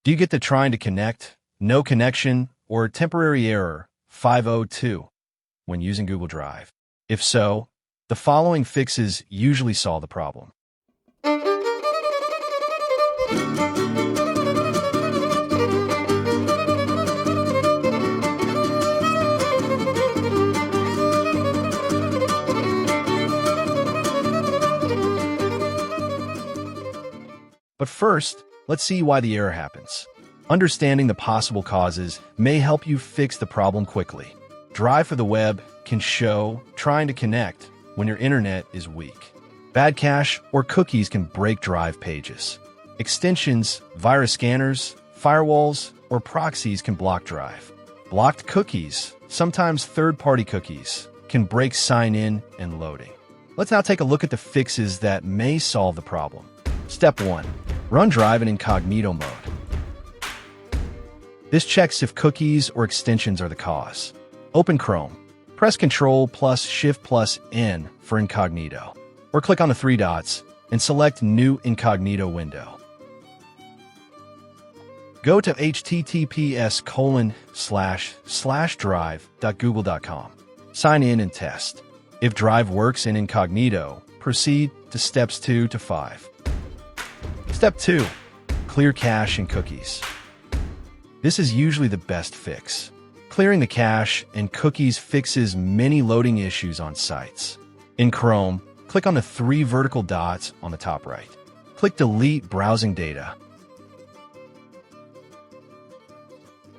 Do you get the trying to connect, no connection, or temporary error 502 when using Google Drive? If so, the following fixes usually solve the problem. But first, let's see why the error happens. Understanding the possible causes may help you fix the problem quickly. Drive for the web can show trying to connect when your internet is weak. Bad cache or cookies can break Drive pages. Extensions, virus scanners, firewalls, or proxies can block Drive. Blocked cookies, sometimes third-party cookies, can break sign-in and loading. Let's now take a look at the fixes that may solve the problem. Step 1. Run Drive in Incognito mode. This checks if cookies or extensions are the cause. Open Chrome. Press Ctrl+Shift+N for Incognito, or click on the three dots and select New Incognito window. Go to https://drive.google.com. Sign in and test. If Drive works in Incognito, proceed to steps 2 to 5. Step 2. Clear cache and cookies. This is usually the best fix. Clearing the cache and cookies fixes many loading issues on sites. In Chrome, click on the three vertical dots on the top right. Click Delete Browsing Data.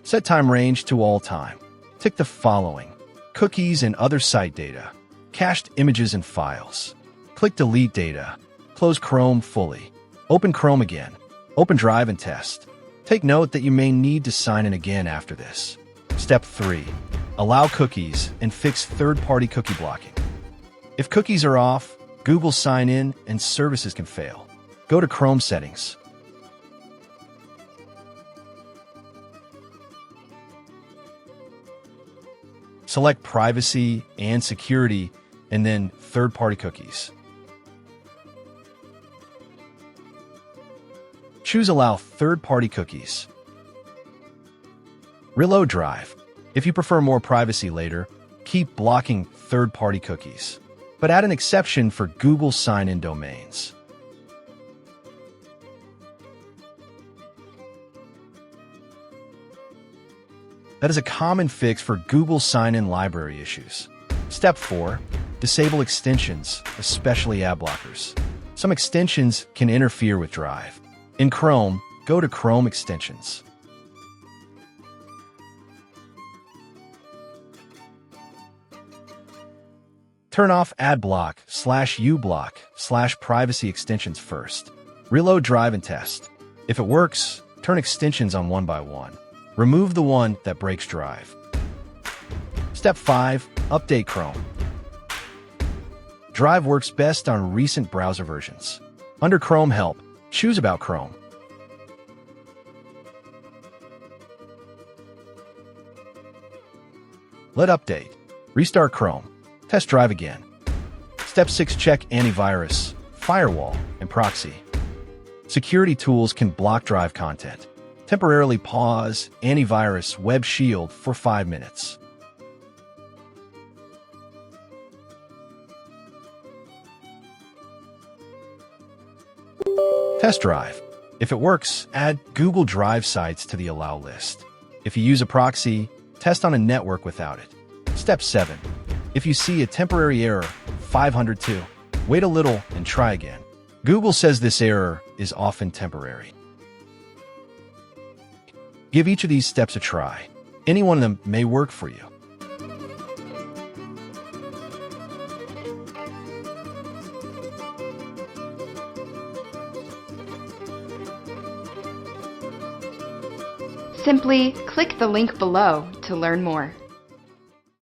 Set time range to all time. Tick the following: cookies and other site data, cached images and files. Click Delete Data. Close Chrome fully. Open Chrome again. Open Drive and test. Take note that you may need to sign in again after this. Step 3. Allow cookies and fix third-party cookie blocking. If cookies are off, Google sign-in and services can fail. Go to Chrome Settings. Select Privacy and Security, and then Third-Party Cookies. Choose Allow Third-Party Cookies. Reload Drive. If you prefer more privacy later, keep blocking third-party cookies, but add an exception for Google sign-in domains. That is a common fix for Google sign-in library issues. Step 4. Disable extensions, especially ad blockers. Some extensions can interfere with Drive. In Chrome, go to Chrome Extensions. Turn off AdBlock/uBlock/privacy extensions first. Reload Drive and test. If it works, turn extensions on one by one. Remove the one that breaks Drive. Step 5. Update Chrome. Drive works best on recent browser versions. Under Chrome Help, choose About Chrome. Let update. Restart Chrome. Test Drive again. Step 6. Check antivirus, firewall, and proxy. Security tools can block Drive content. Temporarily pause Antivirus Web Shield for 5 minutes. Test Drive. If it works, add Google Drive sites to the Allow list. If you use a proxy, test on a network without it. Step 7. If you see a temporary error 502, wait a little and try again. Google says this error is often temporary. Give each of these steps a try. Any one of them may work for you. Simply click the link below to learn more.